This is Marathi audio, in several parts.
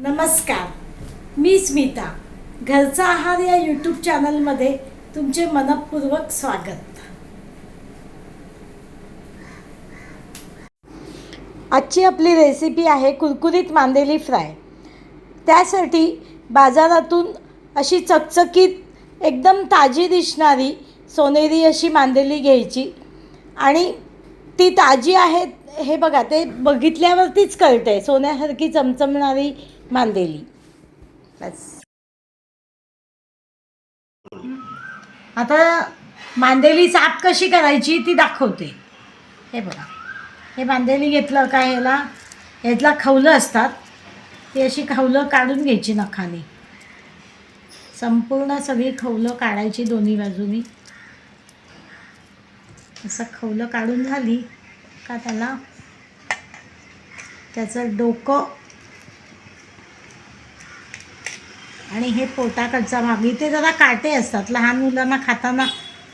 नमस्कार, मी स्मिता. घरचा आहार या यूट्यूब चॅनलमध्ये तुमचे मनपूर्वक स्वागत. आजची आपली रेसिपी आहे कुरकुरीत मांदेली फ्राय. त्यासाठी बाजारातून अशी चकचकीत एकदम ताजी दिसणारी सोनेरी अशी मांदेली घ्यायची आणि ती ताजी आहे हे बघा, ते बघितल्यावरतीच कळते, सोन्यासारखी चमचमणारी मांदेली. बस आता मांदेली साफ कशी करायची ती दाखवते. हे बघा, हे मांदेली घेतलं का ह्यातला खवलं असतात, ती अशी खवलं काढून घ्यायची नखाने. संपूर्ण सगळी खवलं काढायची दोन्ही बाजूनी. असं खवलं काढून झाली का त्याचं डोकं आणि हे पोटाकडचा भाग, इथे जरा काटे असतात, लहान मुलांना खाताना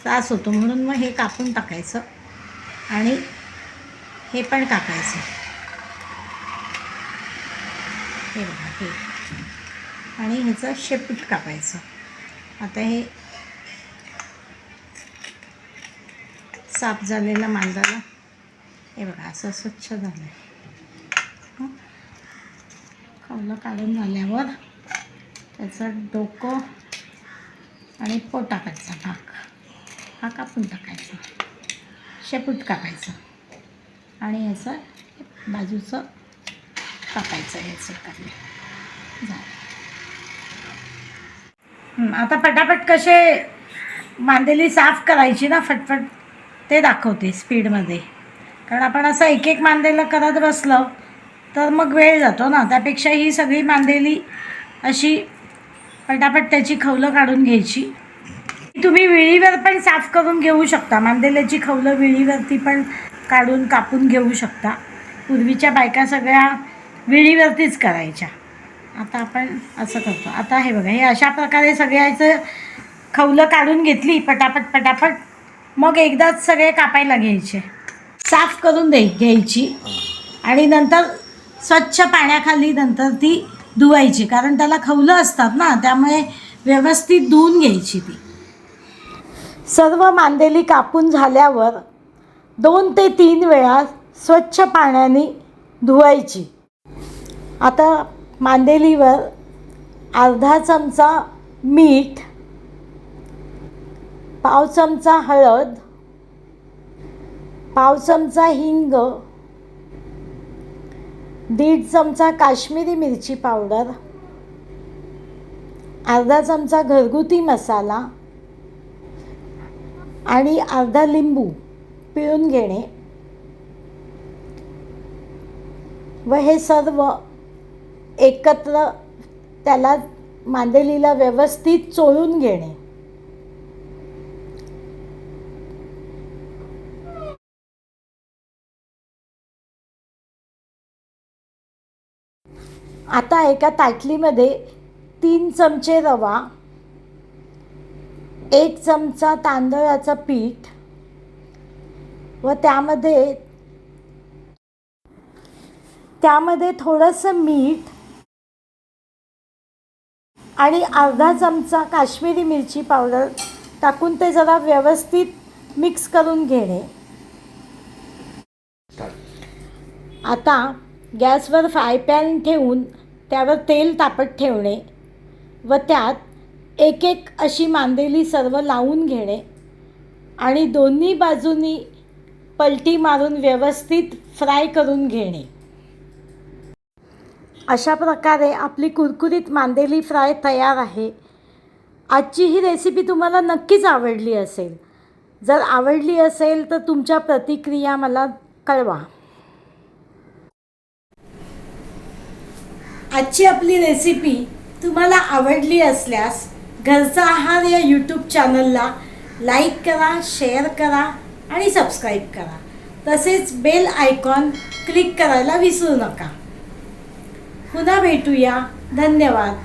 त्रास होतो म्हणून मग हे कापून टाकायचं आणि हे पण टाकायचं. हे बघा, हे आणि ह्याचं शेपूट कापायचं. आता हे साफ झालेलं मांदाला हे बघा असं स्वच्छ झालं. खवलं काढून झाल्यावर त्याचं डोकं आणि पोटाकडचा भाग हा कापून टाकायचा, शेपूट कापायचं आणि याचं बाजूचं कापायचं. याचं झालं. आता पटापट कसे मांदेली साफ करायची ना फटफट ते दाखवते स्पीडमध्ये. कारण आपण असं एक एक मांदेला करत बसलं तर मग वेळ जातो ना. त्यापेक्षा ही सगळी मांदेली अशी पटापट त्याची खवलं काढून घ्यायची. तुम्ही विळीवर पण साफ करून घेऊ शकता. मांदेल्याची खवलं विळीवरती पण कापून घेऊ शकता. पूर्वीच्या बायका सगळ्या विळीवरतीच करायच्या. आता आपण असं करतो. आता हे बघा, हे अशा प्रकारे सगळ्याचं खवलं काढून घेतली पटापट. मग एकदाच सगळे कापायला घ्यायचे, साफ करून घ्यायची आणि नंतर स्वच्छ पाण्याखाली नंतर ती धुवायची. कारण त्याला खवलं असतात ना, त्यामुळे व्यवस्थित धुवून घ्यायची ती. सर्व मांदेली कापून झाल्यावर 2 ते 3 वेळा स्वच्छ पाण्याने धुवायची. आता मांदेलीवर अर्धा चमचा मीठ, पाव चमचा हळद, पाव चमचा हिंग, 1.5 चमचा काश्मीरी मिरची पावडर, अर्धा चमचा घरगुती मसाला आणि अर्धा लिंबू पिळून घेणे व हे सर्व एकत्र त्याला मांदेलीला व्यवस्थित चोळून घेणे. आता एका ताटलीमध्ये 3 चमचे रवा, 1 चमचा तांदळाचं पीठ व त्यामध्ये थोडंसं मीठ आणि अर्धा चमचा काश्मीरी मिरची पावडर टाकून ते जरा व्यवस्थित मिक्स करून घेणे. आता गॅसवर फ्राय पॅन ठेवून त्यावर तेल तापत ठेवणे व त्यात एक एक अशी मांदेली सर्व लावून घेणे आणि दोन्ही बाजूनी पलटी मारून व्यवस्थित फ्राय करून घेणे. अशा प्रकारे आपली कुरकुरीत मांदेली फ्राय तयार आहे. आजची ही रेसिपी तुम्हाला नक्कीच आवडली असेल. जर आवडली असेल तर तुमच्या प्रतिक्रिया मला कळवा. आजची आपली रेसिपी तुम्हाला आवडली असल्यास घरचा आहार या यूट्यूब चॅनलला लाईक करा, शेअर करा आणि सबस्क्राईब करा. तसेच बेल आयकॉन क्लिक करायला विसरू नका. पुन्हा भेटूया. धन्यवाद.